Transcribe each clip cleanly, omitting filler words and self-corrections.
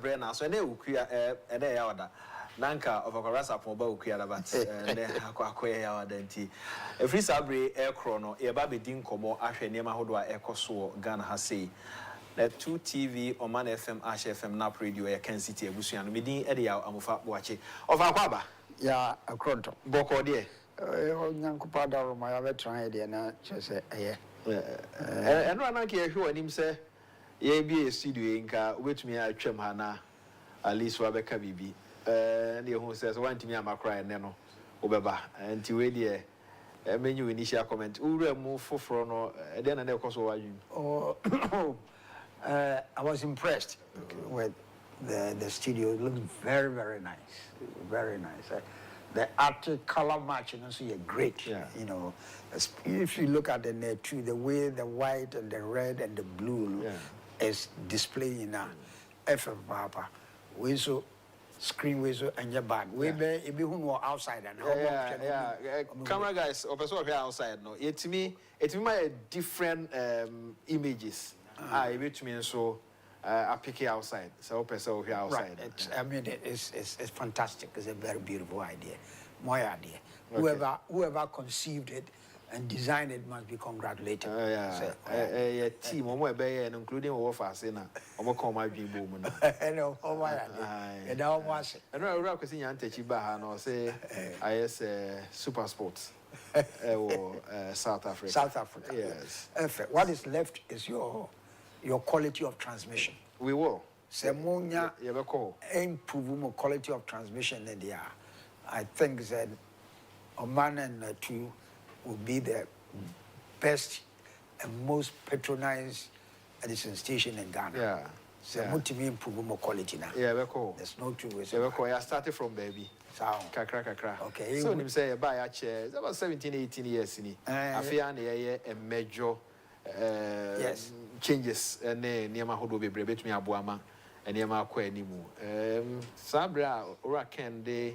brain so ne ukuya ene ya oda nanka of akorasa pon ba ukuya da but ne akwakoye ya oda nti every sabre aircraft no e ba be din komo ahwe ne ma hodo a ekoso Ghana ha sei the 2 TV Oman FM Ash FM Nap Radio ya Kencity Abusuan no medin e de ya amofa boache of akwaba ya akronto boko de nyankopa da ro ma ya betran de na chese eye eno ananke ye hwe anim se ye bi studio nka wetumi atwam ha na at least wa beka bibi ne hu se so wantimi amakra ne no obeba nti we de menu initial comment ura mu foforo no de na na ekoso wadwum I was impressed with the studio. It looked very, very nice. Very nice. The art color matching also great. Yeah. You know, if you look at the net too, the way the white and the red and the blue is displaying now. FM Papa. We so screen we so and your bag. We be who outside and camera guys, here outside no. It me my different images. I between so I pick it outside. So person here outside. Right. I mean it's fantastic. It's a very beautiful idea. My idea. Okay. Whoever conceived it and designed it must be congratulated. Yeah, team including our fascina. I'm call my dream woman. No, oh my idea. That was it. I know I was in Antechiba and say I super sports. South Africa. South Africa. Yes. What is left is your quality of transmission. We will. Semonia improve quality of transmission in there. I think that Oman and 2 will be the best and most patronized edition station in Ghana. Yeah. So multi improve quality now. Yeah, we cool. There's no two ways. Yeah, we I started from baby. Kakra. Okay. So you say buy a chair. It's about 17, 18 years in it. I feel a major changes near my hodo be brave me abuama and near my quay anymore. Sabra or Kende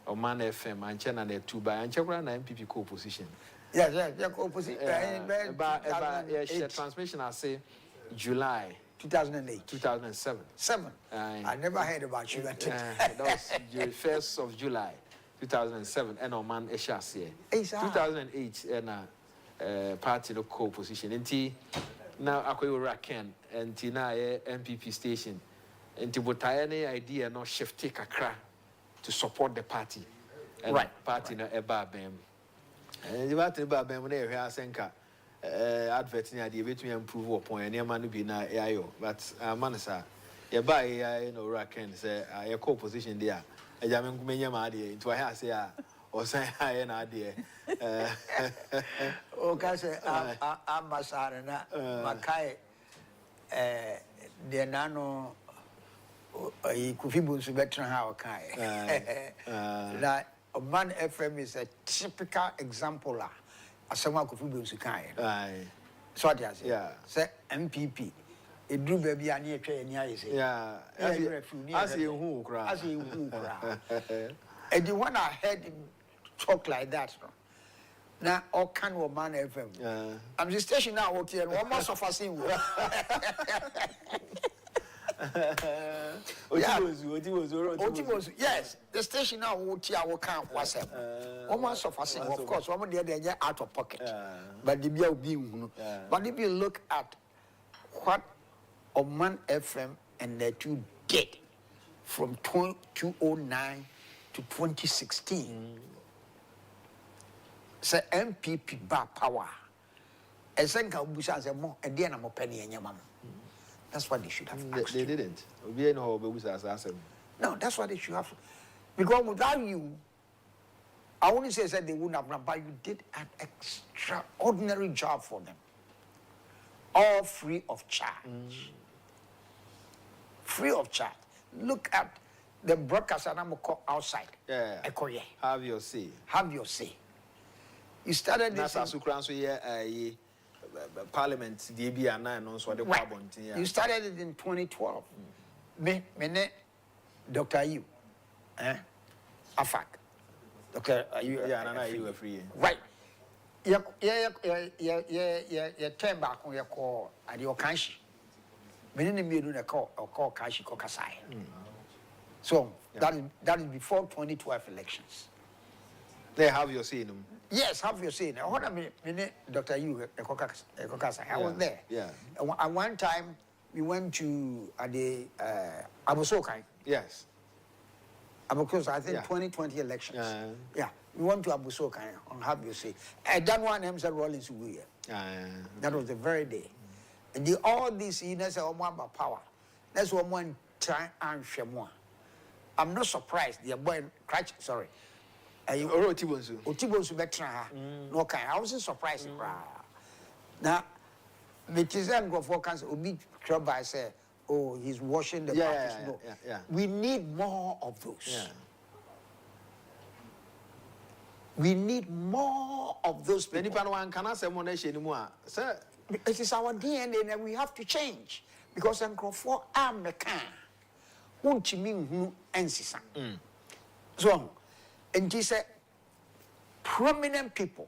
or Man FM and China 2 by and Chakra and MPP co-position. Yeah, co-position. But transmission I say July 2008. 2007. I never heard about you. That was the 1st of July 2007 and Oman Eshas 2008 and party no co-position. And now I go Raken and Tina MPP station. And to put any idea no shift take a crack to support the party. And party no eba bem. And the party eba bem when they hear senka advertising idea between improve upon any man be na AIO. But manasa you buy AI no Raken say a co-position there. A jamming many idea into a house here. Or say I an idea. Okay, I'm Masarana, Makai, the nano, Kufibus veteran how Kai. That Oman FM is a typical example of someone Kufibus Kai. So I say MPP. It drew baby and near train. Yeah, as you who and the one I heard him talk like that, no? Now, all kind of man FM. I'm the station now, okay, and one more of us in. Yes, the station now, okay, I will count WhatsApp. One more of us in, of course, one more they're out of pocket. But the bill be, but if you look at what Oman FM and the 2 did from 2009 to 2016. Say MPP bar power. That's what they should have asked. They didn't. No, that's what they should have. Because without you, I wouldn't say that they wouldn't have done, but you did an extraordinary job for them. All free of charge. Free of charge. Look at the broadcast and I'm outside. Yeah. Have your say. Have your say. You started this. Parliament, DB and 9 on so the carbon. You started it in 2012. Me, Dr. You, Afak. Dr. You, you were free. Right. Yeah, turn back on your call at your country. Many me no call Kashi Kokasai. So that is before 2012 elections. They have your say. Yes, have your say. Now, what I mean, Dr. Yu Kokasai, I was there. Yeah. At one time, we went to the Abusokai. Yes. Because I think 2020 elections. Yeah, we went to Abusokai on have your say. That one name said Rollins Uguya. That was the very day. And all these that's one power. That's one try and share more. I'm not surprised. The boy crutch, sorry. Otibonsu betra. No kind. I wasn't surprised. Now, Mitizan go for cancer. Obi Kroba say, oh, he's washing the parties. No. We need more of those. Yeah. We need more of those people. It is our DNA and we have to change. Because for I'm a can. Won't you mean who ensisa? So, and he said, prominent people,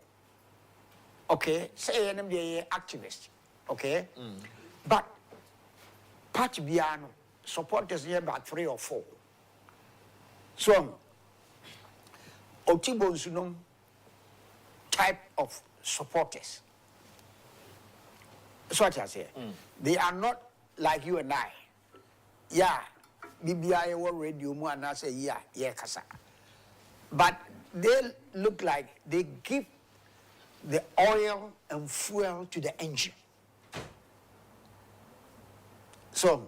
okay, say NMDA activists, okay, but Party Biano supporters here about 3 or 4. So, Otibonsunum type of supporters. That's what I say. They are not like you and I. Yeah, BBI or radio mo and I say yeah kasa. But they look like they give the oil and fuel to the engine. So,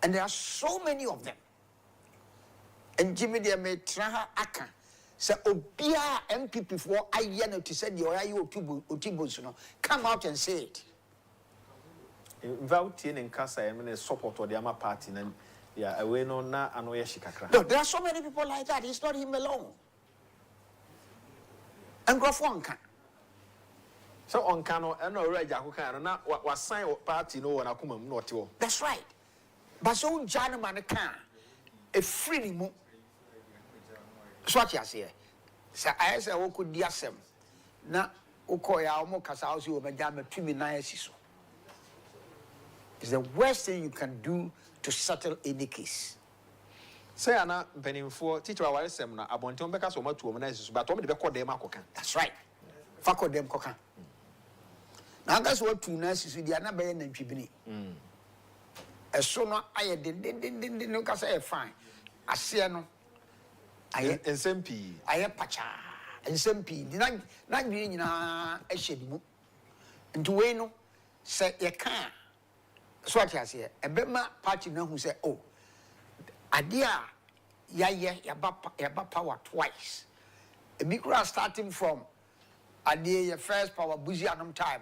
and there are so many of them. And Jimmy de may try aka. So Obia MPP for I to say the Otibos, come out and say it. Without in Casa, I mean, support or the Ama party, and yeah, away no na anoya shikakra. No, there are so many people like that. It's not him alone. And Grofonka. So on Kano, and no red Yakukan, and not what was sign party no one Akuma not you. That's right. But so Janaman can a free move. So what you say? So I say, "O could diasem na Okoya Omo Kasausi over Jama 29 years." It's the worst thing you can do to settle any case. Say, Anna, Benin for teacher, our seminar, I want to make us over to organize, but only the code them. That's right. Fako them coca. Now that's what 2 nurses with the Anna Bayan and Chibini. As soon as I didn't look as I fine. I see no. I and SMP. I have pacha and SMP. Not being a shady. And to Weno say, you can't. So what I say, a Bema party now who say, oh, idea, yaba power twice. A big grass starting from idea first power busy at time.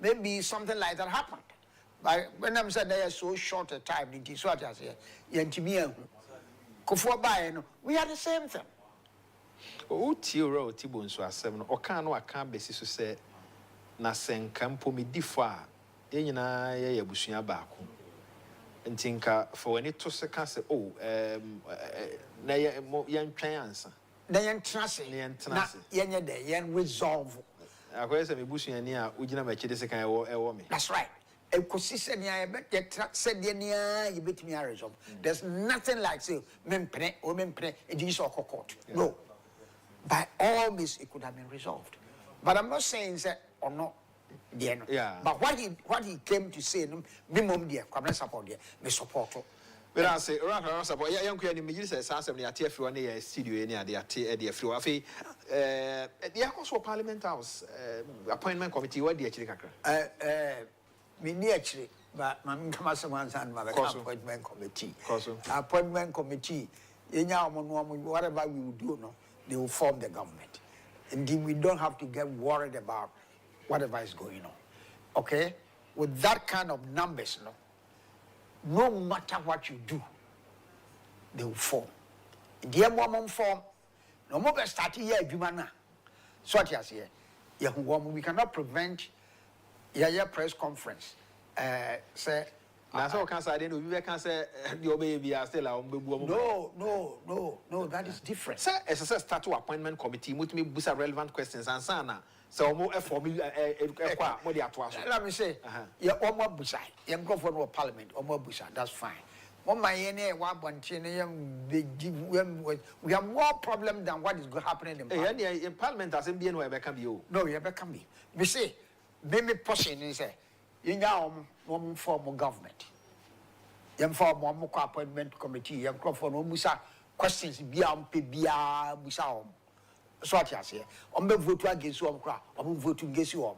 Maybe something like that happened. But when I'm saying they are so short a time, it is what I say, Yantimia, Kofo, we are the same thing. Oh, Tiro, Tibun, so 7 or can't basis to say, Nasen Campo me differ. Yena ya busunya baako ntinka for when it to seconds oh na yan twan ansa na yan trase na yenya de yan resolve akwai se me busunya ni a ugina ma chede sekan ewo me. That's right. Ekosise ni a be said de ni a you betimi a resolve. There's nothing like say mempre o mempre e ji so court. No, by all means it could have been resolved, but I'm not saying that or not. Yeah. But what he came to say, minimum dear, Kwabena support dear, me support. But I say, around support. Yeah, young Queen, me just say, "Some near TF one year studio near the TF floor." Afi, the Akoswo Parliament House appointment committee. What dear Chikakra? Me actually, but my someone's and my appointment committee. Appointment committee. Whatever we will do, no, they will form the government. Indeed, we don't have to get worried about whatever is going on. Okay? With that kind of numbers, no matter what you do, they will form. The woman form, no more start here, Jumana. So what you say, we cannot prevent your press conference. Say, Now, so can say, we can say, your baby are still our No, that is different. Sir, as I start to appointment committee, with me busa relevant questions and sana. So more for me, Let me say, you're almost busa. You go for no parliament, almost busa. That's fine. We have more problem than what is happening in parliament. In parliament, as in where can be you. No, you ever can be. We say, maybe pushing and say, you know, one form of government. You form one more appointment committee. You come for no musa questions. Bia musa. So what you say? Vote against you, vote against you.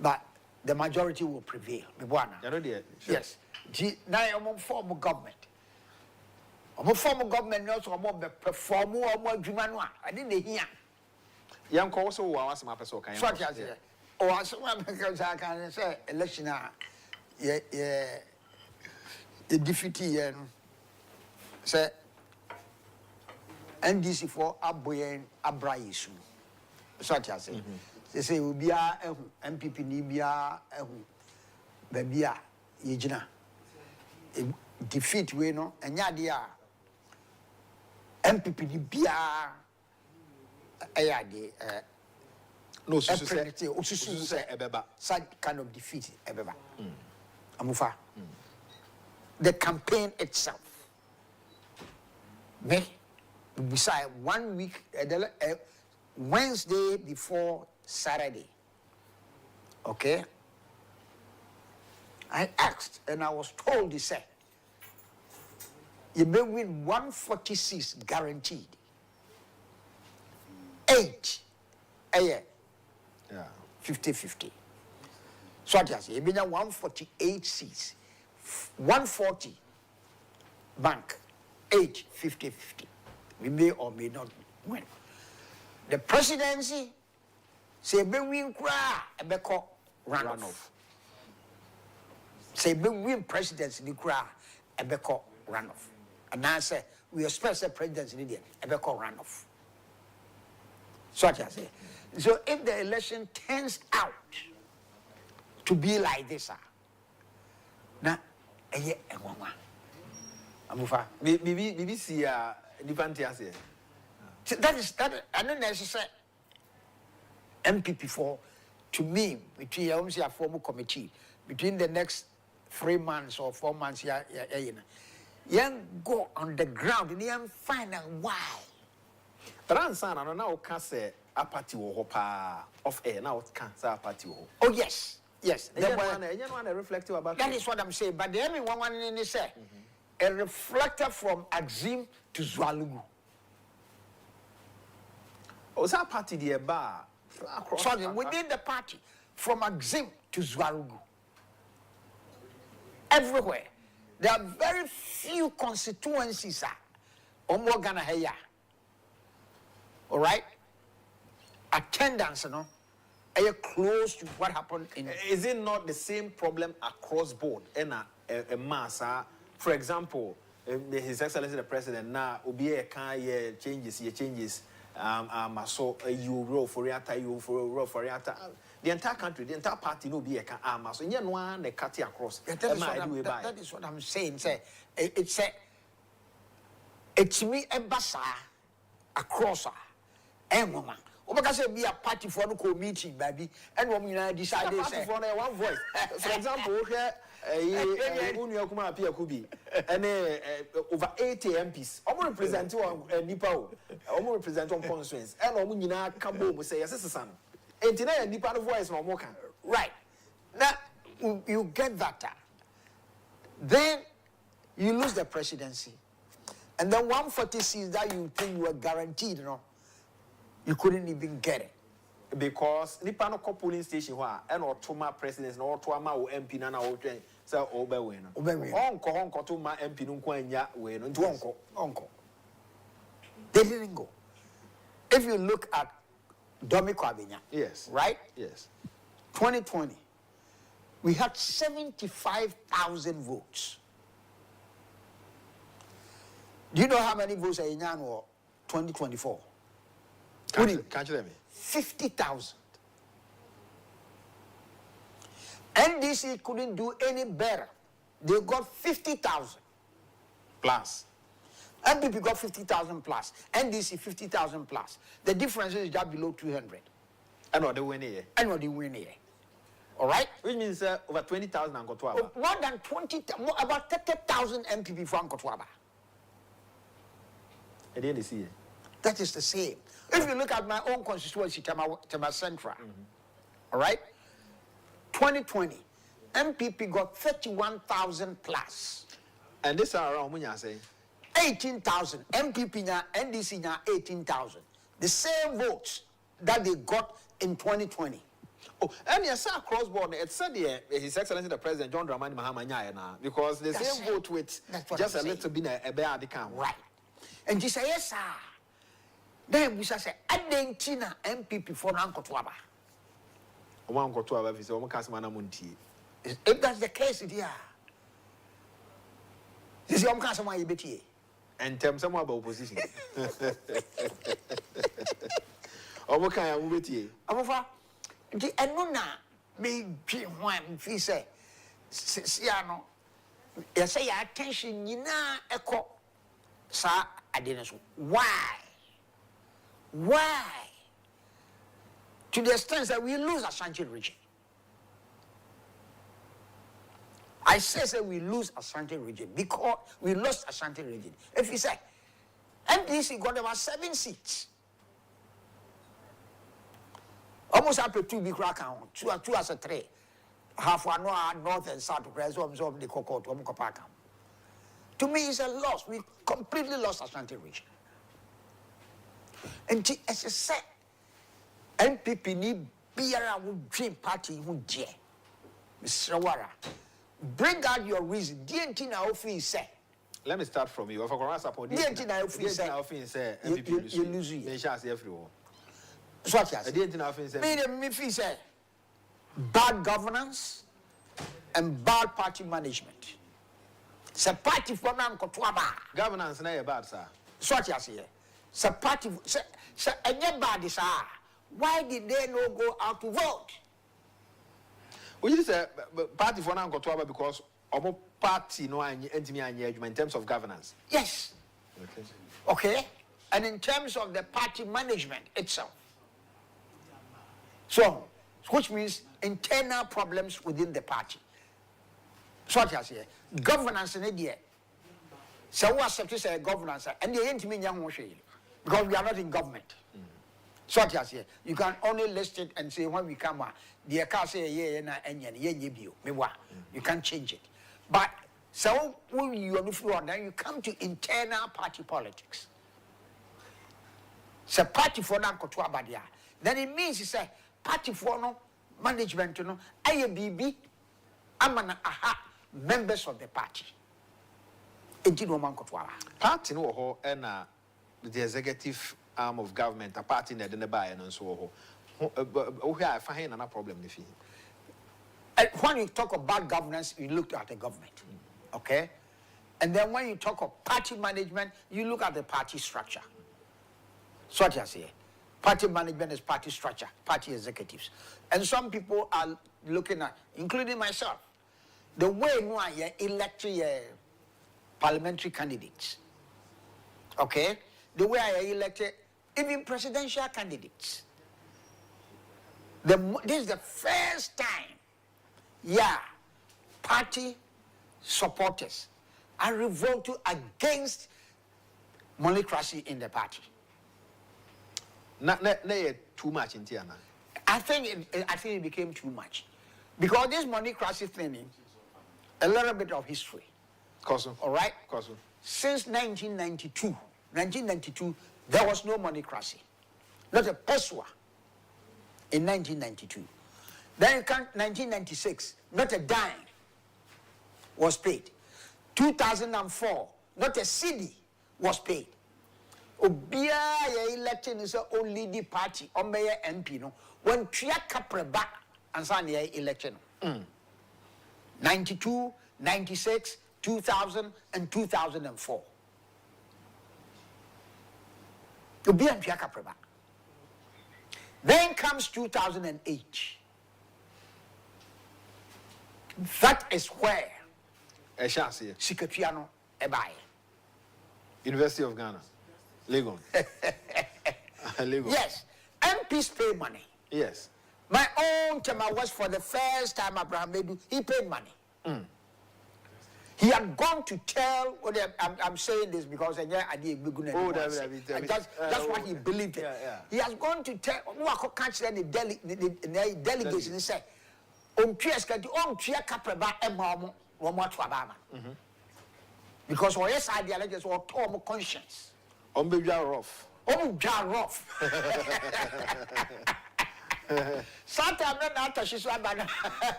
But the majority will prevail. Yes. Now I'm form of government. I'm a form of government also. I'm a performer or more human one. I didn't hear. Young also was my person. So what you say? Oh, I can say election. The deputy say NDC for Aboyen Abraisu. So what you say? They say we be a MPP ni be a baby a yejina. Defeat we no enya dia MPP ni bia ayade no susu say ebeba such kind of defeat ebeba amufa the campaign itself me beside 1 week Wednesday before Saturday, okay, I asked and I was told, they said, you may win 146 guaranteed. 8 a year. Yeah. 50-50. So what you say? You may have 148 seats. 140 bank. 8 50-50. We may or may not win. The presidency say we win a beko runoff. Say we win presidency the cry a beko runoff. And I say we expect the presidency in India a beko runoff. So what I say. So if the election turns out to be like this, now Amufa. BBC that is I don't necessarily MPP for to me between a formal committee between the next 3 months or 4 months go on the ground and you find out why. But I'm saying I don't know can say a party will off air now can say a party. Oh yes. One reflective about that is what I'm saying. But the only one in say a reflector from Axim to Zwalugu. Oh, that party the bar. Sorry, within the party, from Axim to Zwalugu. Everywhere. There are very few constituencies. All right? Attendance, are you close to what happened in... Is it not the same problem across board? And a mass, for example, His Excellency the President, now, changes. So you roll for Riata, the entire country, the entire party no be a so you one they cut it across. That is what I'm saying. Say it's me embassa across woman. Because be a party for no meeting, baby, and woman decided for one voice. For example, and over 80 MPs. I'm represent Nipa. I'm represent one constituents. And I'm going to say, yes, son. And today, Nipa voice no more. Right. Now, you get that. Then you lose the presidency. And then 140 seats that you think you were guaranteed, you couldn't even get it. Because Nipa no polling station, and or Toma presidents, or Toma or MP, Nana or so Obewin. Uncle to my MP Nunquanya, when uncle. They didn't go. If you look at Domi Kwabena, yes, right? Yes. 2020, we had 75,000 votes. Do you know how many votes are in 2024? Can't you let me? 50,000. NDC couldn't do any better. They got 50,000 plus. MPP got 50,000 plus. NDC 50,000 plus. The difference is just below 200. And what they win here? And what they win here. All right? Which means over 20,000 and Kotwaba. More than 20, about 30,000 MPP from Kotwaba. At the end of the year. That is the same. If you look at my own constituency, Tema Central, all right? 2020, MPP got 31,000 plus. And this are around when you say 18,000. MPP nya, NDC nya 18,000. The same votes that they got in 2020. Oh, and yes, sir, cross border. It said His Excellency the President John Dramani Mahama now because the same vote with just a little bit a bear account. Right. And just say yes, sir. Then we say, Adentina MPP for Nankotwaba. One Kotwaba is almost Manamunti. If that's the case, it is. This is Omkasama Ibeti. And tell some about opposition. Omokaya Ubeti. Amofa, the Enuna may be one if say, Siano, you say attention, you know, echo, sir, I didn't. Why? Why? To the extent that we lose Ashanti region. I say we lose Ashanti region because we lost Ashanti region. If you say, MPC got about 7 seats. Almost up to 2 big rack out, 2 as a 3. Half one north and south of the Cocoa to Omukapaka. To me, it's a loss. We completely lost Ashanti region. And as I said, MPP need Biara would dream party who dare. Mr. Wara, bring out your reason. DNT now say. Let me start from you. If I can answer upon DNT now say MPP you lose you. They shall see everyone. So what you say? DNT now say. Me say bad governance and bad party management. It's a party for now Governance na bad, sir. So what you say? It's a party. So any bad, sir. Why did they not go out to vote? We just say party for now because our party no in terms of governance. Yes. Okay. And in terms of the party management itself. So, which means internal problems within the party. So what I say, governance in India. So we accept this governance, and they ain't mean young because we are not in government. So what I say, you can only list it and say when we come out, the car say you can't change it. But so when you on the floor, then you come to internal party politics. So party for now then it means it's a party for no management, you know, IABB, amana aha members of the party. Party no and the executive arm of government, a party that didn't buy and so on. I find another problem if you. When you talk about governance, you look at the government. Okay? And then when you talk of party management, you look at the party structure. So what I say, party management is party structure, party executives. And some people are looking at, including myself, the way I elect parliamentary candidates. Okay? The way I elected even presidential candidates. This is the first time, party supporters are revolting against monocracy in the party. Not too much in Tiana. I think it became too much. Because this monocracy thing, a little bit of history. All right? Since 1992, there was no monocracy. Not a peswa in 1992. Then in 1996, not a dime was paid. 2004, not a cedi was paid. Obia election is only the party or mayor MP no when tria kapreba and san election. 92, 96, 2000 and 2004. Obia tria kapreba. Then comes 2008. That is where Eshasi. Sikapiano ebaye. University of Ghana. Legon. Legon. Yes. MPs pay money. Yes. My own term was for the first time Abraham Medu, he paid money. He had gone to tell, I'm saying this because I did that's what he believed in. He has gone to tell, catch the delegates and say, because what yes, I delegates were total conscience. Rough. Rough. Sometimes not she's so,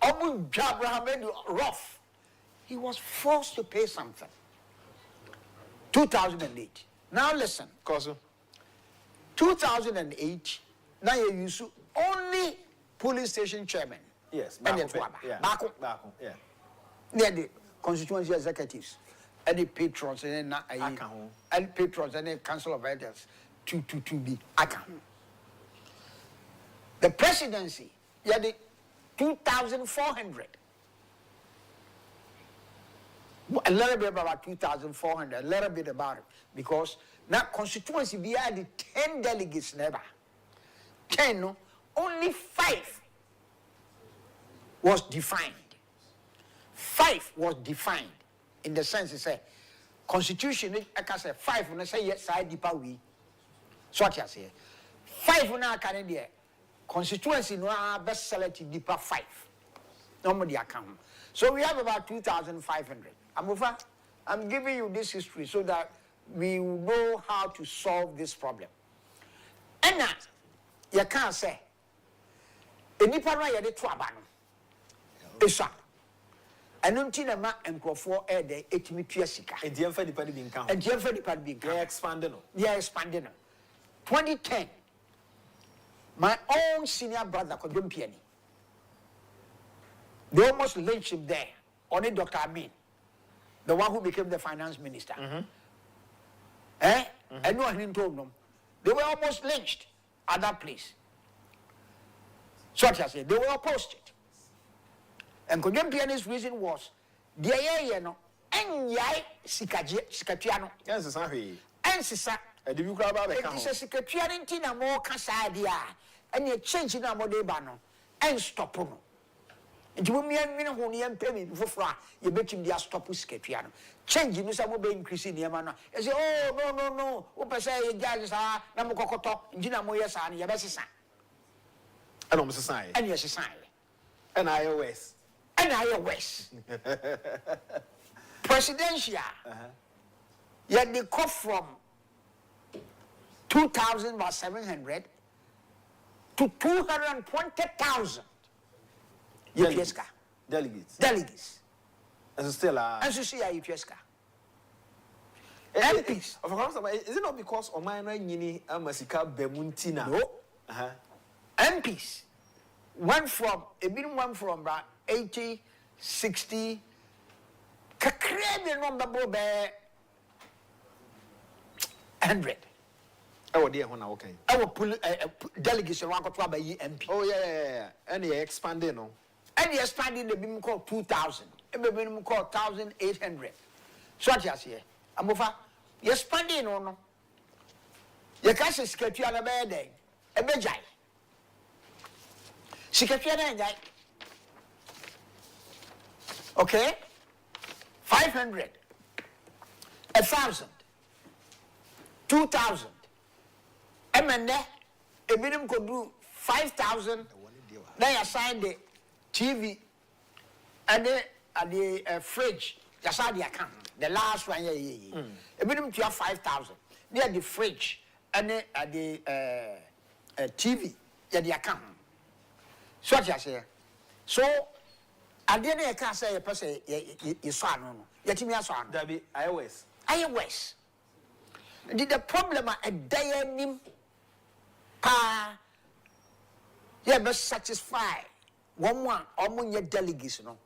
Abraham made rough. He was forced to pay something. 2008. Now listen. 2008, now you use only police station chairman. Yes. Bako. Near the constituency executives, any patrons, any patrons, any council of elders, to be account. The presidency, you had the 2,400. A little bit about 2,400, a little bit about it. Because now constituency, we had the 10 delegates never. 10, no, only 5 was defined. 5 was defined in the sense, it's a constitution, I can say 5, when I say yes, I deeper we. So what I say, 5 when I can do constituency no best selected deeper 5. Normally account. So we have about 2,500. I'm giving you this history so that we will know how to solve this problem. And now, you can't say, any partner you did to abano. Esa. And until a man and for air day, 8 Piasica. And the unfair department being count. And the unfair department being expanding. They are expanding. 2010. My own senior brother, Kwabena, they almost lynched him there. Only Dr. Amin, the one who became the finance minister. And no one told them. They were almost lynched at that place. So I said, they were opposed it. And Kwebena's reason was, the no, and yai sikatiano. Yes, sorry. And sisa. And the Bukraba, it is a sikatian tina more casadia. And you change in our modebano and stop on. And you will mean when payment for you bet him the stop with Scapiano. Changing Miss Abu increasing the amount. And say, oh, no. Opa say, judges are Namokoto, Gina Moyas, and your best son. And almost society. And your society. And iOS. And iOS. Presidential. Yet they cut from 2,700 to 220,000 UPSK. Delegates. And still, and so see UPSK. MPs. Is it not because of my Nini Amasika Bemuntina? No. MPs went from 80, 60, Kakrebi number 100. Oh, dear, when I okay. Our delegation want to by MP. Oh, yeah. And he expanded, no? And he expanded the BIM called 2,000. A BIM called 1,800. So what you say? I'm over. You expanding or no? You can't say secretary on a bed day. A bejai. Secretary and guy. Okay? 500. 1,000. 2,000. And then a minimum could do 5,000. Then you sign the TV and the fridge. That's how the account. The last one, a minimum to have 5,000. Near the fridge and the TV, the account. So what you say? So, I didn't say a person, you saw no. Yet me as one. That be iOS. iOS. The problem a day you must satisfy one among your delegates, no?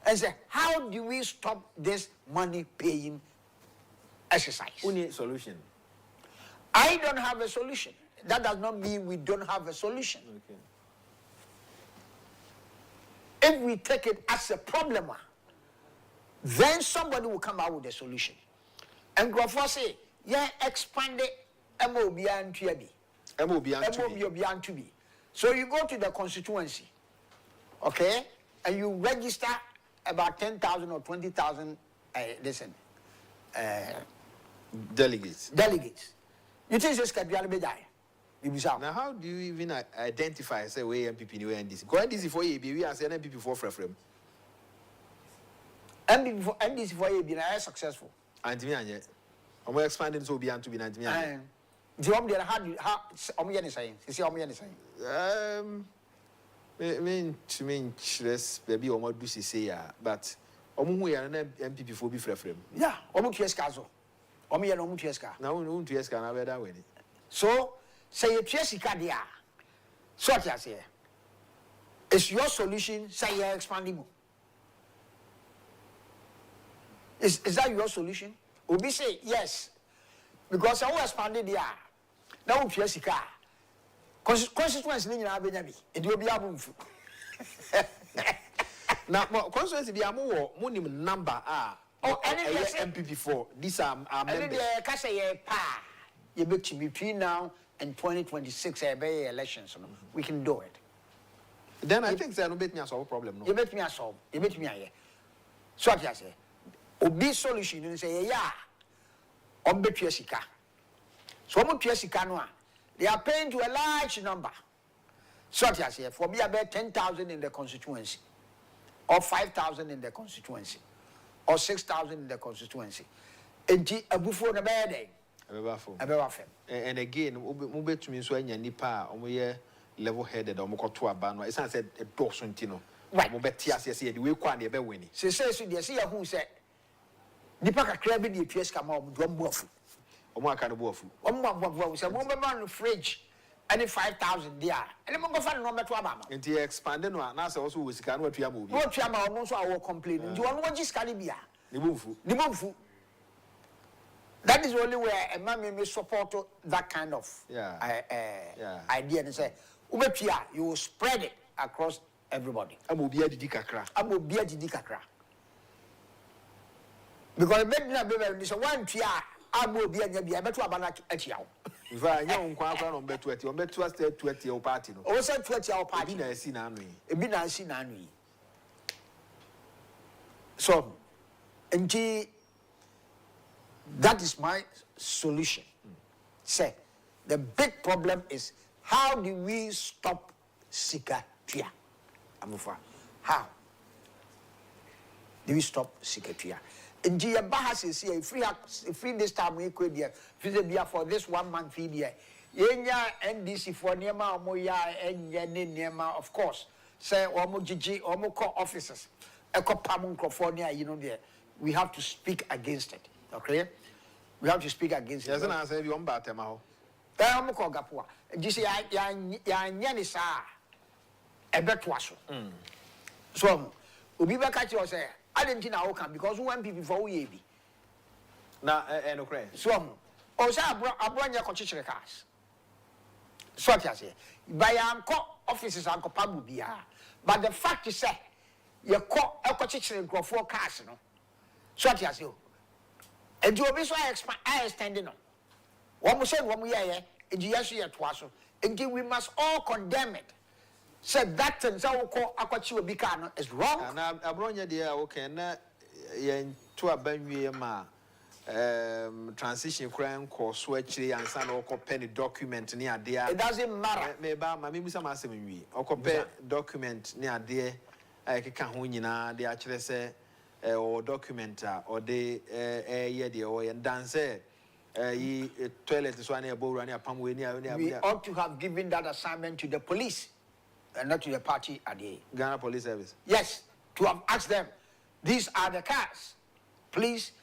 And say, how do we stop this money paying exercise? We need solution. I don't have a solution. That does not mean we don't have a solution. Okay. If we take it as a problem, then somebody will come out with a solution. And Grofo say, yeah, expand it, MOB and TB. MOB and TB. So you go to the constituency, okay, and you register about 10,000 or 20,000, delegates. You think this can be a bit. Now, how do you even identify, say, where MPP new NDC? Go NDC for you, we are saying MPP for frame. NDC for you be successful. And me, I'm expanding so beyond to be 90 million. Do you want to how saying? See how many saying? Mean, baby, or what do you say, but we are an MPP for be frame. Yeah, almost yes, Caso. No Tuesca. Now, no Tuesca, I read that way. So, say a Tuesca, dear. So, I say, it's your solution, say you're expanding. Is that your solution? Obi say yes, because I was expanded there. Now, Tuesca. Constituency in our Benjamin, it will be a move. Now, constituency be a more number. Any MPP4. These are members. You between now and 2026 elections. We can do it. Then I think there no bet me a solve problem. You bet me a solve. You bet me a so what I say? Obi solution you say yeah. On bet you sika. So on bet sika no. They are paying to a large number. So what I say? For me about 10,000 in the constituency, or 5,000 in the constituency, or 6,000 in the constituency. And abufo na bede. And again, mube to me so anya nipa omoye level-headed omokoto aba no. It's not said a dosun tino. Mube tiase say the way kwa na be wini. Say so dey say ya hu say nipa kakra bi dey PS kama omdo mboafu. Omo aka no boafu. Omo say mo be man fridge any 5,000 there. And mo go fa no meto aba ma. Nti expand no na say also we sika no atua ma obi. No atua ma ono so awo complain. Nti ono wo giska ni bia. Ni bomfu. That is only where a man may support that kind of idea and say, you will spread it across everybody. Amobia didi kakra. Because the baby is a one tia, Amobia Nabia, better abana at you. If I young Quacker on bet 20, on bet 20 or party. Or said 20 hour party. I see Nanui. A bit I see Nanui. So, and that is my solution. Say, the big problem is how do we stop Sika Tia? How do we stop Sika Tia? And Gia Bahas is here, free this time we could here, for this 1 month feed here. Yenya NDC for Nema Moya and Nema, of course. Say, Omo Gigi, Omo co officers, Eco Pamun California, you know, there. We have to speak against it. Okay? We have to speak against it. Yes, and I say you on Batema. I'm called Gapua. You see, Yanisa a betwasso. So, Ubiba Catcher say, I didn't know come because one people for we be. Now, and okay. So, also, I brought your constitutional cars. So, I say, by uncle officers, Uncle Pabu Bia. But the fact is, say, you call a constitutional growth for cars, no? So, I say, and you obviously I extending on. One more said, 1 year, and you actually at Twasso, and we must all condemn it. Said that and so called Aquachu Bicano is wrong. And I brought you there, okay, to a Benma transition crime course, switchy and son or penny document near there. It doesn't matter. Maybe maybe some assembly or compare document near there. I can't win they actually say. Or document or they or and dance toilet is one about we ought to have given that assignment to the police and not to the party at the Ghana Police Service. Yes, to have asked them, these are the cars. Please,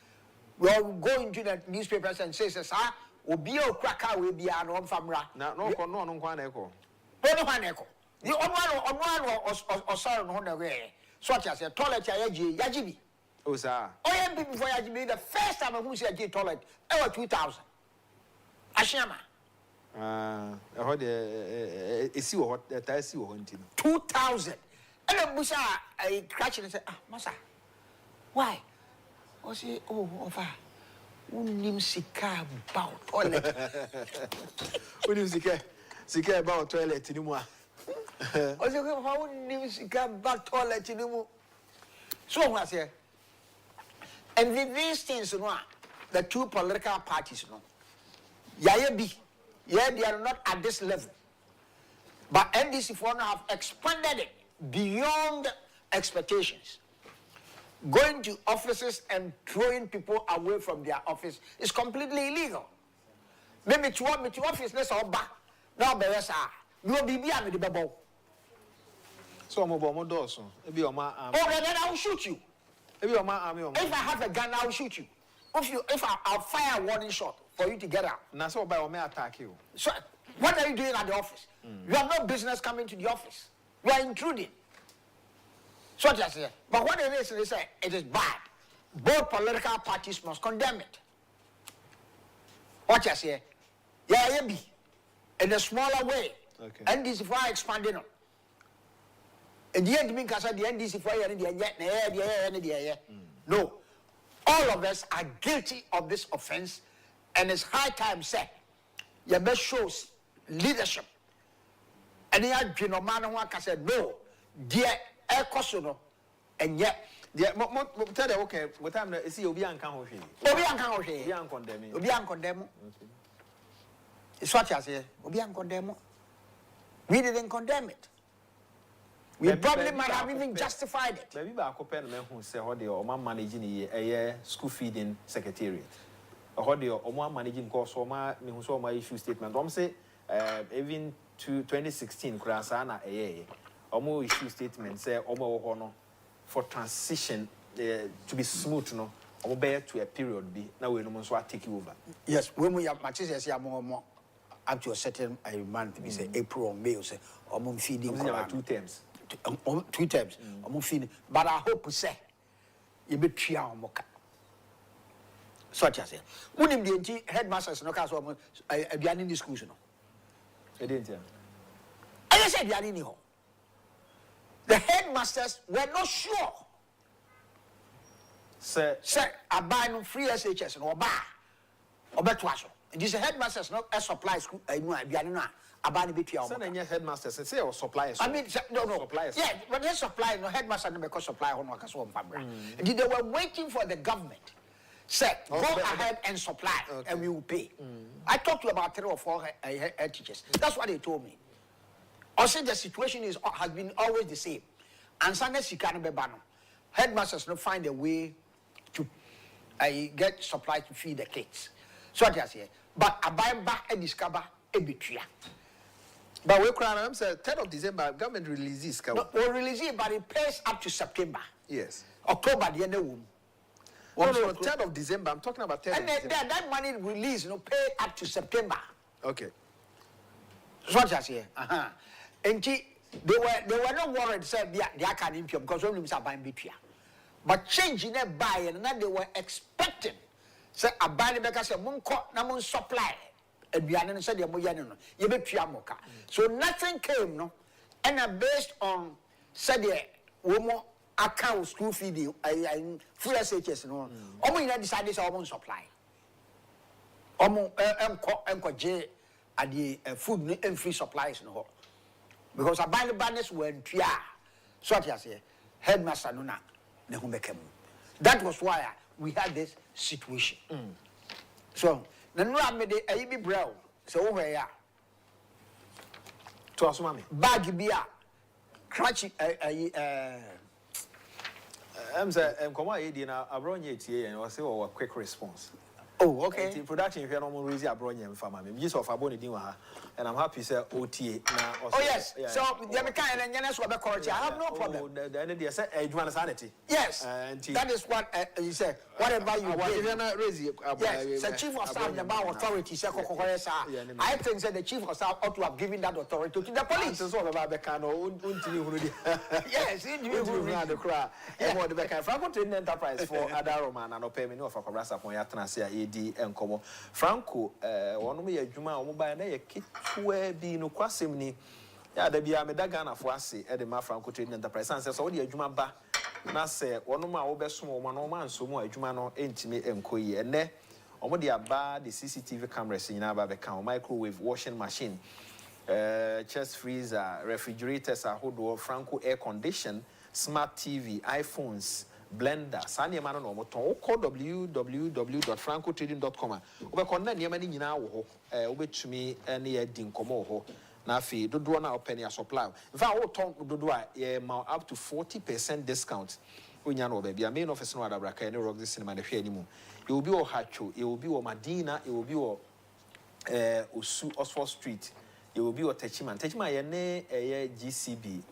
we'll go into the newspapers and say, sir, will be a cracker will be an on famra. No, one echo. The one or sorry on the way. So I said, toilet yajibi. Oh, sir. Oh, yeah, before Yajibi, the first time I who said toilet, ever 2,000. Ashama. How the is you what that I see you hunting 2,000. And then Busa, I catch it and say, ah, Masa, why? I say, oh, over. Unim sika about toilet. Unim sika about toilet anymore. I say, how unim sika about toilet anymore? So I say, and with these things, you know, the two political parties, you know, yeah, they are not at this level. But NDC for now have expanded it beyond expectations. Going to offices and throwing people away from their office is completely illegal. Maybe to office, let's all back. Now, no be the bubble. So, I'm about doors. Maybe your ma. Oh, then I will shoot you. Maybe your ma. If I have a gun, I will shoot you. If I'll fire a warning shot for you to get out. Now, so by may attack you. So, what are you doing at the office? You have no business coming to the office. You are intruding. So what I say. But what it is, they say it is bad. Both political parties must condemn it. What I say, yeah, be in a smaller way. Okay. NDC for expanding on. And the end mean the NDC for no. All of us are guilty of this offense, and it's high time say your best shows leadership. And the Genoman said no, dear Ecosono, and yet tell them okay, what time is he Obian Kahoshi? Obian condemn. It's what I say, Obian condemn. We didn't condemn it. We probably might have even justified it. Maybe I compare men who say how they are managing a school feeding secretariat. Or how they are managing course or my issue statement. I'm say even to 2016, Kurasana Omo issue statement say Omo honor for transition to be smooth, no, or bear to a period be now we no more take you over. Yes, when we have matches, more up to a certain month, we say April or May, say Omo feeding 2 terms. 2 terms, Omo feeding. But I hope we say you be tria moka. Such as it. When the headmasters no cast Omo a in the schools, no. I didn't tell. I said, Yanini. The headmasters were not sure. Sir, I buy no free SHS or bar or betwaso. These headmasters not a supply school. I know I buy the BT. Send any headmasters and say or suppliers. I mean, no. Suppliers. Yeah, but they supply no headmaster no because supply on workers on fabric. They were waiting for the government. Say, go ahead and supply, and we will pay. I talked to about 3 or 4 head teachers. That's what they told me. Also, the situation has been always the same. And Sunday, you can't be banned. Headmasters don't find a way to get supply to feed the kids. So what I say. But I buy back and discover a betria. But we cry. Say 10th of December, government releases. No, we release it, but it pays up to September. Yes. October, the end of the womb. No, 10th of December. I'm talking about 10th. And that money release, pay up to September. Okay. So what I say. And they were not worried, said they are can impure because only are buying betria. But changing their buy and then they were expecting. Say a buy the baker said Munko Namun supply and Bianan said the Moyano, you be Triamoka. So nothing came, no, and based on said the woman account school feeding free SHS no. Omo decided to almost supply. Omo Enko J at the food and free supplies no. Because I buy the banners when Tria, so what I say, headmaster Nuna, Nehumekemu. That was why we had this situation. So, the Nura made a Ibi Brown, so over here. To us, mommy. Bag beer, crunchy, I'm saying, come on, Edina, I brought you here and was say, a quick response. Oh, okay. The production, if you're not more reason, I brought you from me. Just of a bony dinner, and I'm happy, sir, OTA. Oh, yes. So, the American and Yanas were I have no problem. Then they said, a sanity. Yes. That is what you said. whatever you do. Yes, the chief of staff, the bar authority, I think that the chief of staff ought to have given that authority to the police. Yes, the cry. Franco Trading Enterprise for Adaroma and Opemini of Akwabena Sarpong Yatanasi AD and Como. Franco, one of my Juma, Mobile, a kit where be no quasimni. Yeah, there be a Medagana for us at the Franco Trading Enterprise. And says, all the Juma ba. Na say, one of my best one so more Jumano intimate and coy and there. Omodi aba the CCTV cameras in our account, microwave, washing machine, chest freezer, refrigerators, Franco air condition, smart TV, iPhones, blender. Sani man no mo ton call www.francotrading.com. Obe konna niam ni nyina wo ho. Obetumi ene ye di nkomo ho. Na afi dodo na open ya supply. In fact, wo ton dodo a up to 40% discount. Onya no baby. Main office no adabraka any rock this cinema na hwe animu. It will be o Hacho, it will be o Madina, it will be o Osu Oxford Street, it will be o Techiman. Techiman ye ne GCB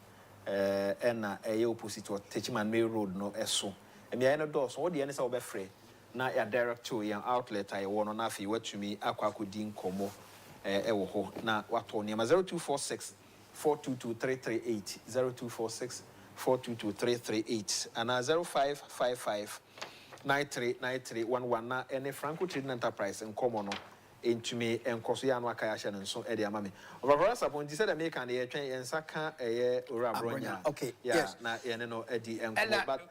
na opposite to Techiman Main Road no eso. E me no door so the ene say obefre na ya direct to your outlet I won na afi watumi akwakodi nkomo wo ho na wato ne 0246 422338 0246 422338 and 0555 939311 na any Franco Trading Enterprise in common into me and Kosuya no Akayasha and so Eddie Mammy. Over Sarpong, you said American air train and Saka a Rabronia. Okay, yes, na no Eddie and but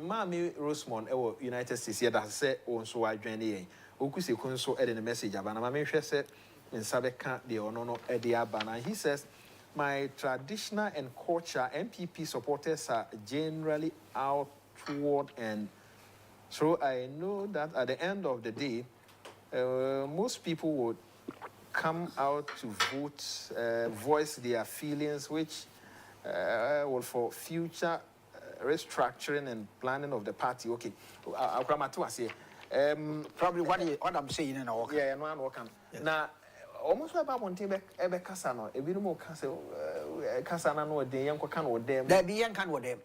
Mammy Rosemont, United States, yeah, that said, so I joined Okusi Kunso Eddie message about Mammy said in Sabeka, the Onono Eddie Abana. He says, my traditional and culture MPP supporters are generally outward and so I know that at the end of the day, most people would come out to vote, voice their feelings, which will for future restructuring and planning of the party. Okay, I'll come to us here. Probably what I'm saying in our yeah, no one can. Now, almost about one thing, Ebe Casano, a bit more Casano, no, the young can with them. There be young can with them.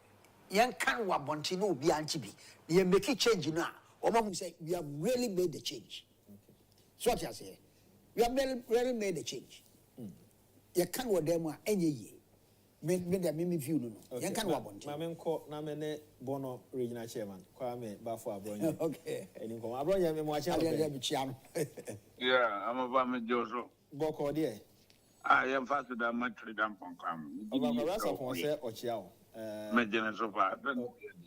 Young can wa Bontino be antibi. You make it change now. Oma say we have really made the change. So what you say? We have really made the change. You can wa them any year. Made the mimi view no. Young can wa Bontino. Mamen ko na mene Bono regional chairman. Kwame Bafo Abronya. Okay. Eni ko Abronya me mo acha. Yeah, I'm about me Joso. Boko there. I am faster than my trade and Poncam. Oba Sarpong say ochiao.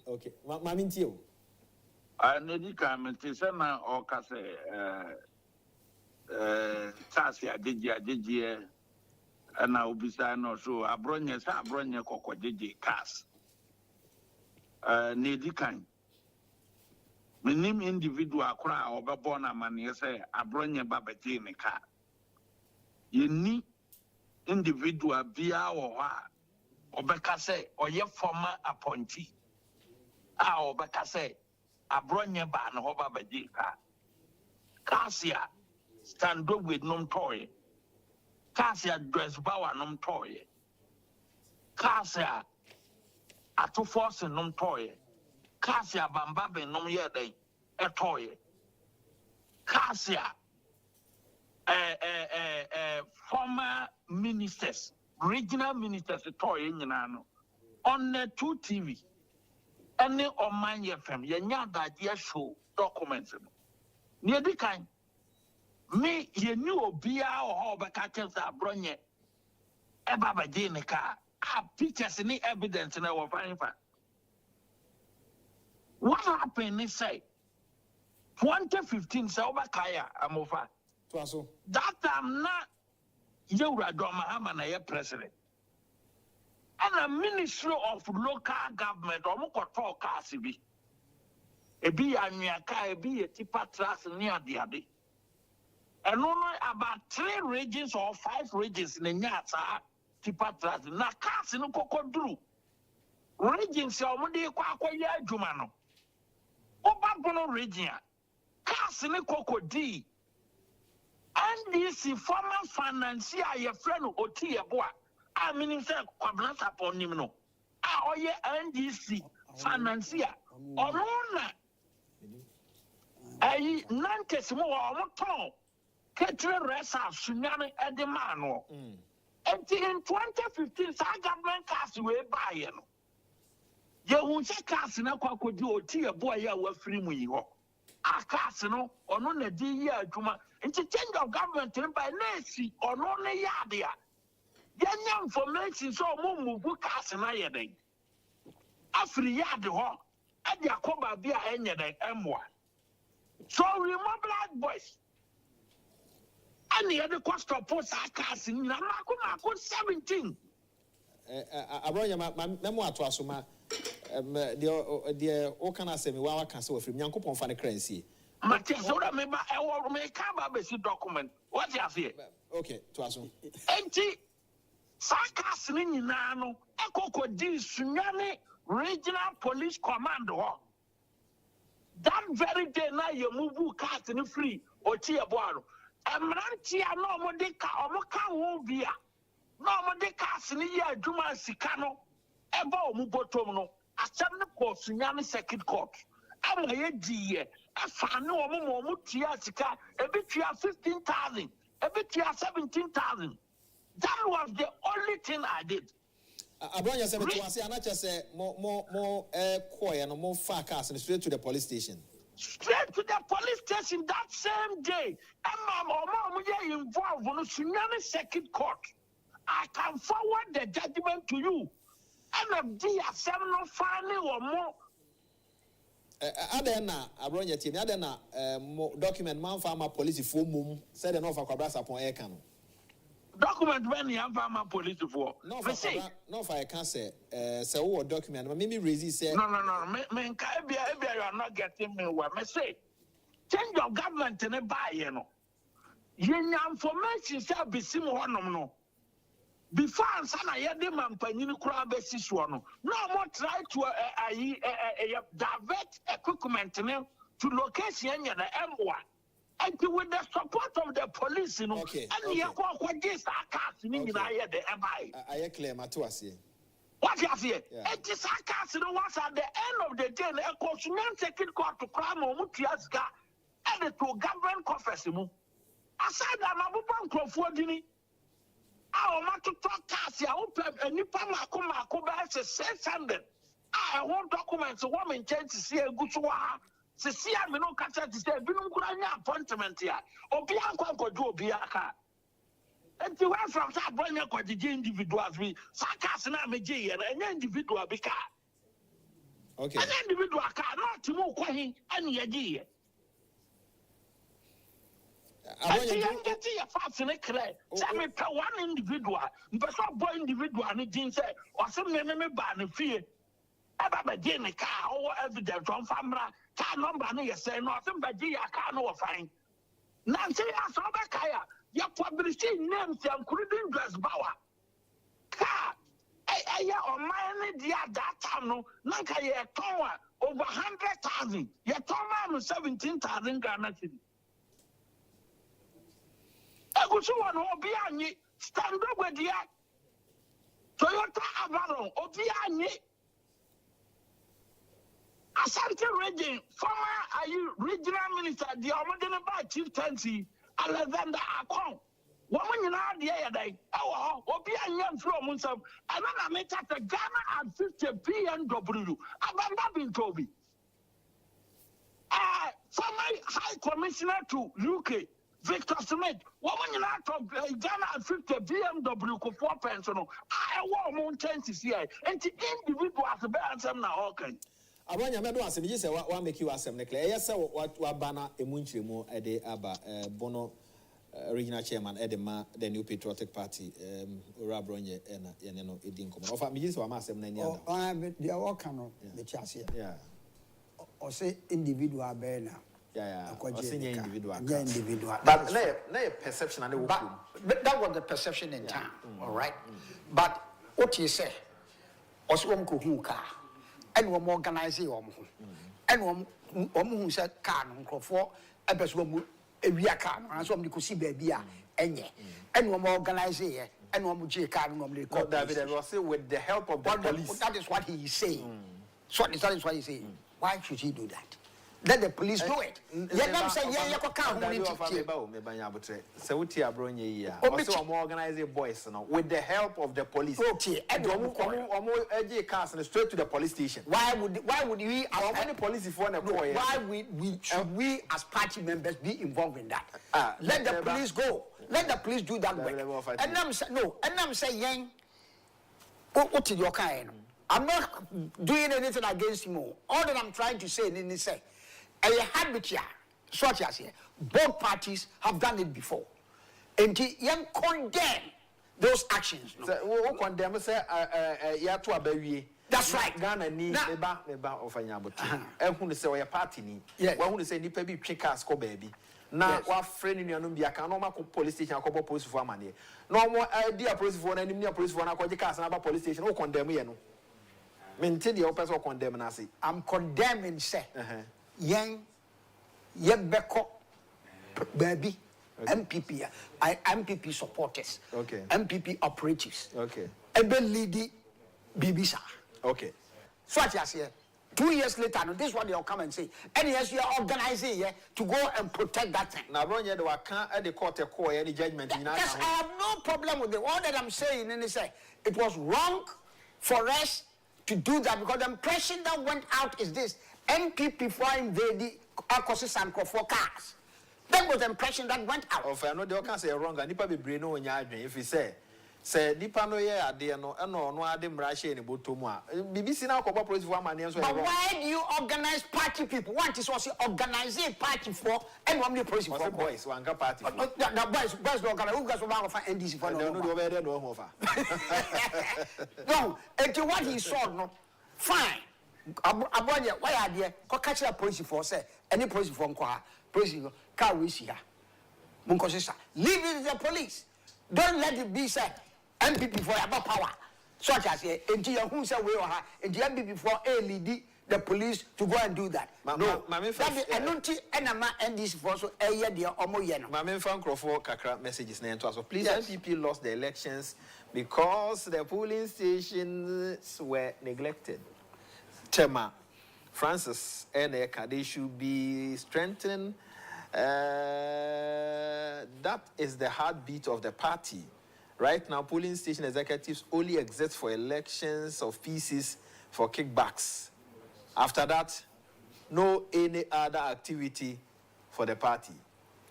Okay. Mamintio. I need to come and say, Sana or Cassa Tassia, did ye, and I will be signed or so. I brought your cocoa, did ye cast. Needy kind. My name individual cry or Babona man, you say, I brought your babaji in a car. You need individual via or Obeka say, or your former appointee. Obeka say, a bronye ban hoba bajika. Cassia stand up with num toy. Cassia dress bower num toy. Cassia at to force num toy. Cassia bambabe num yede a toy. Cassia former ministers. Regional ministers toy in Yanano on the 2 TV. Any on my FM, Yanya dear show documents. Near the kind, me, you knew Bia or Hoba catches that bronye. Ebaba Jenica have pictures any evidence in our fine fact. What happened is say 2015 Saubakaya Amofa. That I'm not. Yura Mahama na president. And a Ministry of Local Government, or Moko Kasibi. A be a Niaka, a be a tipa trust near the Adi. And only about 3 regions or 5 regions in the Nyasa tipa trust. Na Kasi no Koko Drew. Regions are Mudi Kwaya Jumano. Obagono region. Kasi no Koko D. And this former financier, your friend Otia Boa, I mean, sir, Kwabena Sarpong him no. NDC financier, Orona, Ayi Nantes mo wa ton Ketre Resa Sunyane Edemano. And in 2015, sa government cast we buy no. Ye won se cast na kwako di oti ebo ya wa free mu yi ho. A cast no ono na di yi adwuma. Nti change of government by na si ono ne yade a. Ye nya information so mo move cast na ye den. Afri yade ho. Ade akoba bia enye den emwa. So we mobilize boys. And the other cost of post are casting Namako 17. Abronya memo ato asoma the o kana say me wa kan say ofrim Nyankopon fa ne kransie. Mate so that me ba e wo me ka ba be si document. What you say? Okay, to aso. Enti sakas ni nyina no ekoko di Sunyane Regional Police Command ho. That very day na you move cast ni free o tie boaro. Emrantia no mo de ka o mo ka ho bia. No mo de ka sini ya adwuma sika no eba o mu botom no asem ne ko Sunyane Circuit Court. Ama ye diye afa ne o mo tia sika ebi tia 15,000 ebi tia 17,000. That was the only thing I did. Abronya say me to ase anache say mo koye no mo fa cars straight to the police station. Straight to the police station that same day. I'm involved in the Sunyane Circuit Court. I can forward the judgment to you. NFD has 7 no final or more. Adena Abronya team adena document man farmer police for mum said enough for Kwabena Sarpong air can. Document when you have farmer police for. No for I can't say what document maybe raise say no me you are not getting me what me say change of government in a buy you know you information say be sim honom no before ansana ye de mampanyin kura be sisuo no more try to divert equipment to location nya na emwa. And with the support of the police, you know, and you what this cast in the I claim my two what you see? It is a cast, you know, once at the end of the day, a consumer taking court to crime or Mutiaska and to government coffers. Aside that, my book for Dini. I want to talk cast, I open a new Pama 600. I want documents, a woman change to see a good se sia me no kacha ti se binum kura nya appointment ya obi ankwa nkodu obi aka enti we from sa bonya kwagige individuals we sakas na meje ye na nya individual bi ka okay anya individual ka no timu kwahin ani ye ye abonya get your facts ne clear say me pe one individual mpeso boy individual ni din say o se me ba ne fie aba ba je ne ka o evidence on famra car number no you say no somebody ya car no fine nancy aso be kaya ya publish names including dress bawa car ya on my dia that time no nanka ye ton over 100,000 ya ton 17,000 Ghana cedi egusu one obi anyi stand up with dia Toyota Avalon obi anyi Asante region, former regional minister, the Omodenaba chieftaincy, Alexander Akon. Woman in our day, oh, Obian young from Munsam, and then I met at the Ghana at 50 PNW. Abamba bin Toby. Former High Commissioner to UK, Victor Smith, woman in our Ghana at 50 BMW for 4 pensional. I want mountain to see, and the individual has a better answer now, okay. Abronya me do asem ji say wa make you asem ne clear yes say wa bana emunchiremu e de aba bono regional chairman e de ma the New Patriotic Party Abronya e na ye ne no edi nkomo ofa me ji say wa ma asem na nya da o be o kan no be chase yeah o say individual be na yeah o say individual but na perception and the but that was the perception in town all right but what you say oswom ko hu ka and we organize and who said can for a best woman a via can and some could see baby and we organize here and one J can normally call David was say with the help of the police. That is what he is saying. So that is what he's saying. Why should he do that? let the police do it. Yeah, I'm saying, yeah, you can't organize boys with the help of the police. Okay, cars straight to the police station. Why would we should we as party members be involved in that? Let the police go. Let the police do that work. And I'm saying no, and I'm saying, what is your kind? I'm not doing anything against him. All that I'm trying to say is say, a habit here, such as here, both parties have done it before. And you condemn those actions. No? Condemn say that's right. Ghana need meba of Agyapong. Who say we party ni. Who say nipa bi twe cars ko baby. Na wa friend ni anu bia kan no ma police station akobo police for amane. No mo dia police for na nim ni police for na ko cars na ba police station. Who condemn ye no? Maintain the person condemn na say. I'm condemning say. Yen beko baby. Okay. MPP supporters. Okay. MPP operatives. Okay. Ebe lead BBC. Okay. So what you say? 2 years later, now this one they'll come and say, and yes, you are organizing here to go and protect that thing. Now, bro, you can't at the court any judgment. Yes, I have no problem with it. All that I'm saying, and they say it was wrong for us to do that because the impression that went out is this: MPP for invading Akosis and for cars. That was the impression that went out. Of I know they can't say wrong, and Nipa be brain no if you say Nipa no ye ade no ade mrashe ni botomwa. BBC na ko police for man so. But why do you organize party people? What is also organizing party for and one the police for boys one party. The boys don't organize. Who guys will find NDC for no. No, and what he saw no fine. Aboye why are there? Ko catch the police for say any police for nko police car we see here. Munko sister leave it to the police. Don't let it be said MPP for about power. Such as here, and you who say we are, and the MPP for a lead the police to go and do that. No, that is anunti enama and this for so a year dear omo yeno. Mame fan crofo kakra messages na ento so please MPP lost the elections because the polling stations were neglected. Tema Francis Eneka, they should be strengthened. That is the heartbeat of the party. Right now, polling station executives only exist for elections of pieces for kickbacks. After that, no any other activity for the party.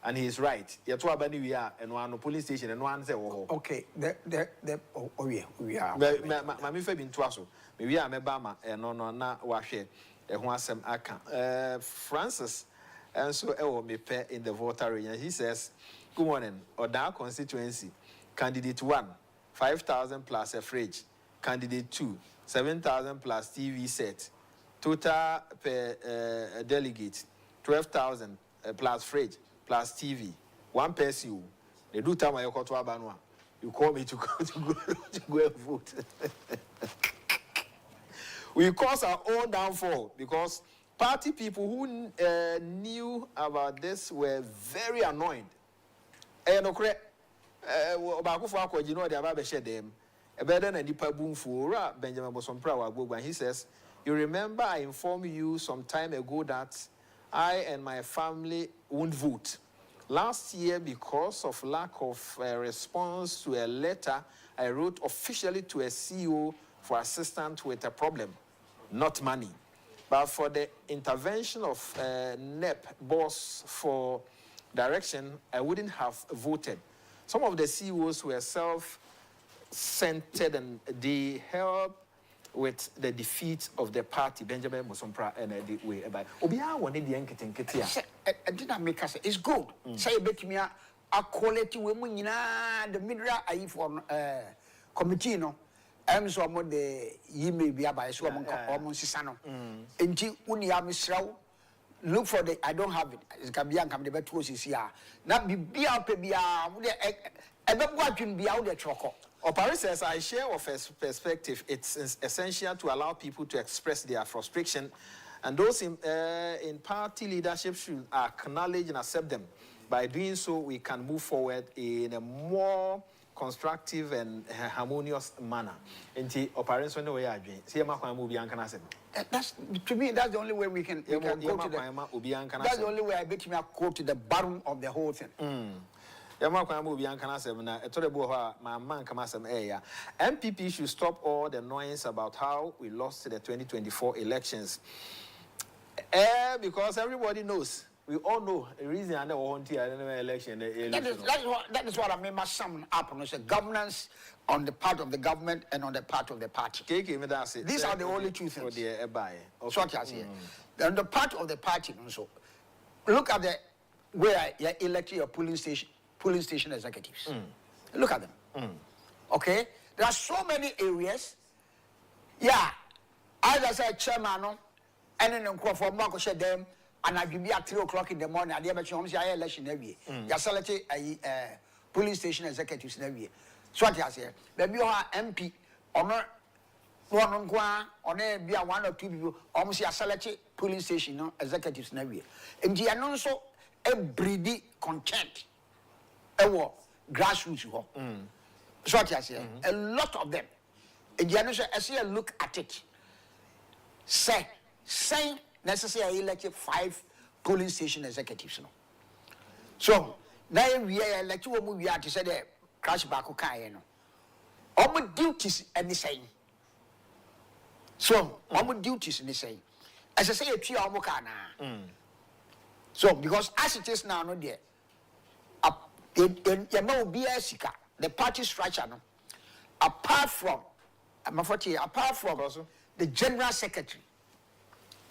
And he is right. We are and one polling station and one say, okay, we are. Mami fe bin twaso. We are mebama and no na wahwe. Francis and so me pay in the voter region. He says, good morning. Oda constituency. Candidate 1, 5,000 plus a fridge. Candidate 2, 7,000 plus TV set. Total per delegate, 12,000 plus fridge plus TV. One person, they do time I go to Abanwa. You call me to go and vote. We cause our own downfall because party people who knew about this were very annoyed. And he says, you remember I informed you some time ago that I and my family won't vote. Last year, because of lack of response to a letter I wrote officially to a CEO for assistance with a problem, not money. But for the intervention of NEP boss for direction, I wouldn't have voted. Some of the CEOs were self-centered and they helped with the defeat of the party, Benjamin Musompra, and the way about Obia wanted the Enketia. I didn't make us. It's good. Say a bit me a quality women in the middle I for committee, no. I'm so more the ye may be by so almost Sisano. Until Unia Misrao. Look for the. I don't have it. It's can be come the better is here. Not be out be out. I don't want to be out there choco. Paris says, I share of a perspective. It's essential to allow people to express their frustration, and those in party leadership should acknowledge and accept them. By doing so, we can move forward in a more constructive and harmonious manner. Inti operation no way adwin. See ma kwan mo obi anka na sem. That's to me. That's the only way we can go to the. That's the only way I bet me go to the bottom of the whole thing. Yama kwan mo obi anka na sem na etodebo ho a ma man kama sem ya. MPP should stop all the noise about how we lost the 2024 elections. Because everybody knows. We all know the reason I never want to election. That is what I mean by sum up. It's a governance on the part of the government and on the part of the party. These are the only two things. So what I say. On the part of the party, also, look at the where you elected your polling station executives. Look at them. Okay, there are so many areas. Yeah, as I said, chairman, and then for Marco said them. And I give you at 3 o'clock in the morning. I did a election every year. You selected a police station executives every year. So what I say, maybe you are MP or not one or 1 or 2 people. Almost you selected police station executives every year. And you are also a breedy content. A war grassroots. So what I say, a lot of them. And you are I see a look at it. Say necessarily elected 5 polling station executives. No? So now we are elected we are to say the crash back no. All duties and the same. So all duties in the same. As I say a tree So because as it is now no there the party structure no, apart from the general secretary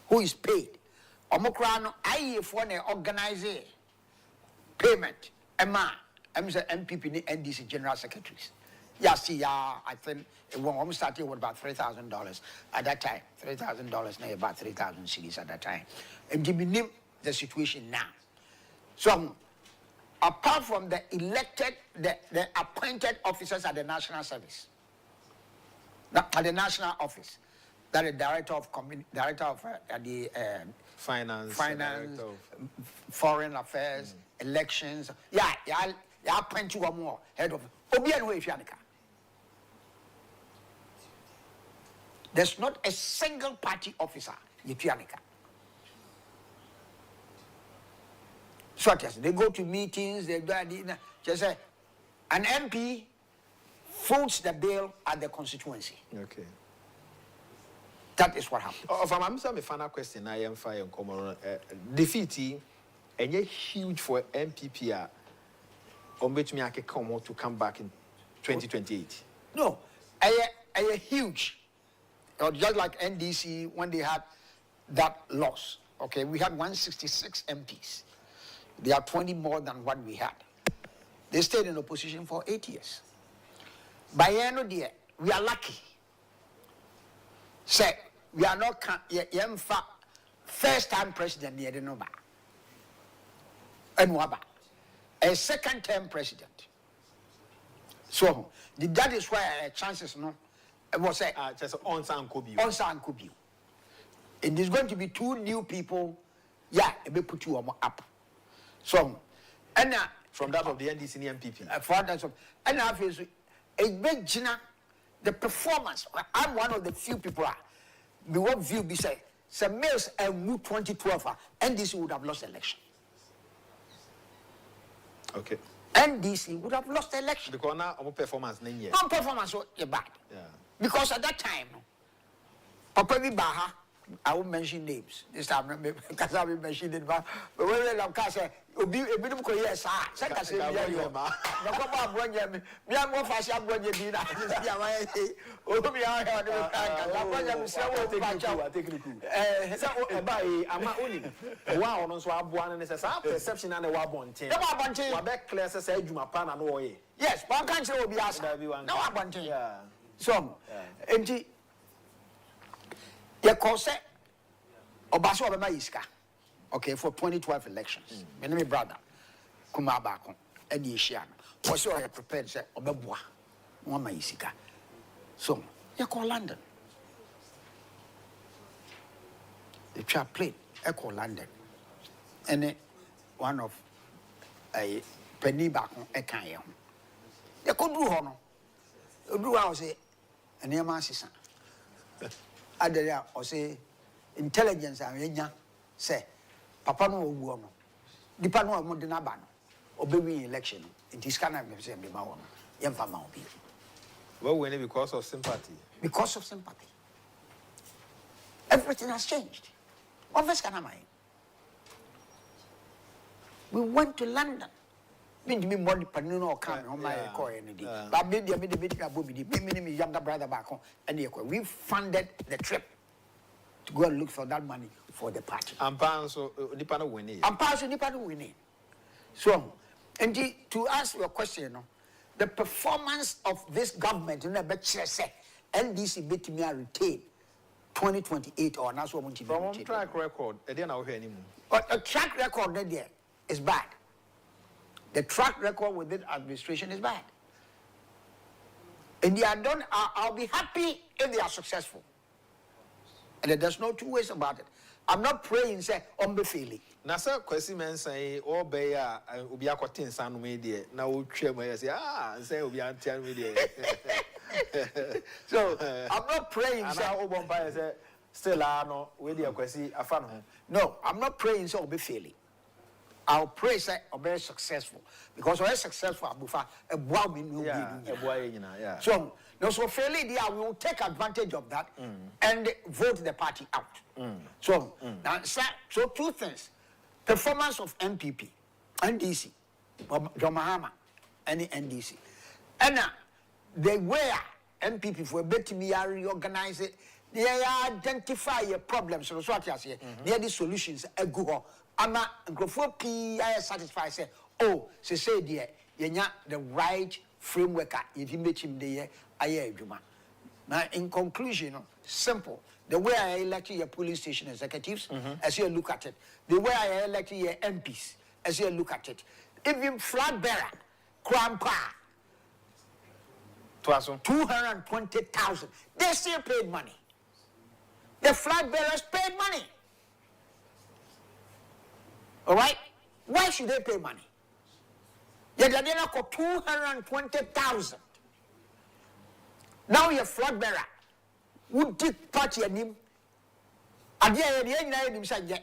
who is paid. Omokrano, I for an organizer payment. I'm the MPP and NDC general secretaries. I think when we started with about $3,000 at that time. $3,000, now about 3,000 cedis at that time. And give me the situation now. So, apart from the elected, the appointed officers at the national service, at the national office, that is director of the finance, foreign affairs, elections. Appoint you more head of. There's not a single party officer. So they go to meetings. They just say an MP foots the bill at the constituency. Okay. That is what happened. I'm saying a final question. I am fire and defeating and yet huge for MPP. On which me I can come to come back in 2028. No, a huge. Just like NDC when they had that loss. Okay, we had 166 MPs. They are 20 more than what we had. They stayed in opposition for 8 years. By end of the year, we are lucky. Say, we are not first time president near the Nova. And Waba. A second term president. So that is why chances no it was just on San Kubi. And there's going to be 2 new people. Yeah, it may put you up. So and from that of the NDC MPP. For that of and I feel a big Gina, the performance. I'm one of the few people the what view be say some males and move 2012 NDC would have lost election. Okay. NDC would have lost the election. Because now our performance non-performance was bad. Yeah. Because at that time, Papa Baha, I won't mention names this time because I will mention it. But when I'm saying, a bit of yes, I say, yes, one can't say, be asked. No, I want to. So, empty. Your course, Obaso Obama Iska, okay, for 2012 elections. My name is brother, Kumabako, and Yishan. Was you prepared, say, Obabwa, one Isika. So, you call London. The chap played, I call London. And one of a penny back on a can. You could do honor. Do I say, a near master. Ada or say intelligence and say papa no wono dipa no mo de na ba no obewi election it is kind of say be ma wono yemfa ma obi well when because of sympathy everything has changed we went to London been me more depending on come on my call any day but me the me younger brother back home and we funded the trip to go and look for that money for the party. And so nipa no winning. So, and to answer your question, the performance of this government in the say NDC bet me retain 2028 or not so much. From track record, I didn't know anymore. But a track record there is bad. The track record with this administration is bad. And they are done. I'll be happy if they are successful. And there's no two ways about it. I'm not praying, say, be failing. Now, sir, question man say, oh, beya, ubi akwatin sanu media. Now, we say, say, ubi antian media. So, I'm not praying, say, say, Obompa say, still, no, we the question, a fan home. No, I'm not praying, say, be failing. I'll pray, say, be successful. Because when successful, a boy will yeah. So, no, so fairly, we will take advantage of that and vote the party out. So, now, so two things. Performance of MPP, NDC, John Mahama, any NDC. And the way MPP for better me reorganize it, they identify your problems. So, what I say, they are the solutions. A go. I'm not satisfied. Say, oh, say, dear, you the right framework. If you make him there, now, in conclusion, simple. The way I elected your police station executives, as you look at it, the way I elected your MPs, as you look at it, even flag bearer, Krampa, 220,000, they still paid money. The flag bearers paid money. All right? Why should they pay money? Yet they didn't got 220,000. Now your flag bearer would take party and him. And the end of him said, yeah.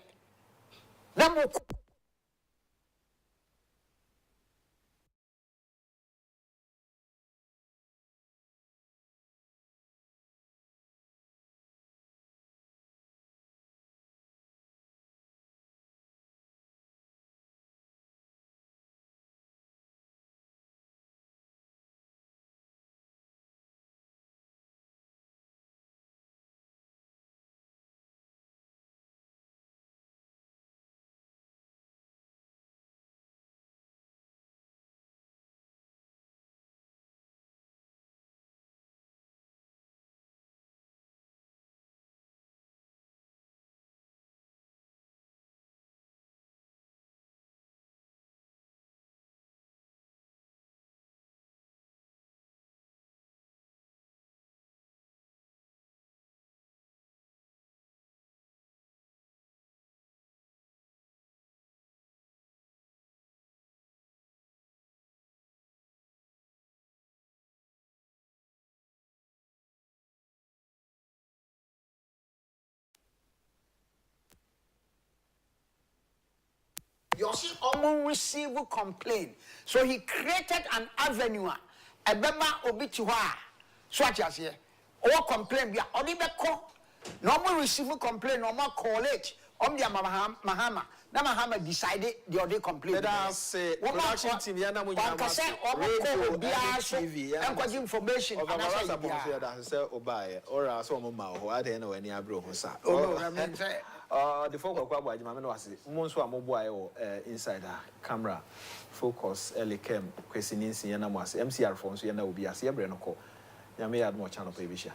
You see, almost receive a complaint. So he created an avenue. A bema obituary. So what you say? Or complain, be only be call. Normal receive a complaint, normal call it. The Mahama. Now Mahama decided the other complaint. That's production team. Yana mo nyama. TV. And information. Of our Sarpong say that say obaye. Or so mo ma ho. Ade na wani abro ho sa. Oh no, I mean say. The focus of Agyapong no wase. Monso amoboaye inside camera. Focus Elecam kwesi ninsi yana mo ase. MCR phone so yana obi ase. Ebre no ko. Nyame yad mo channel pa ebisha.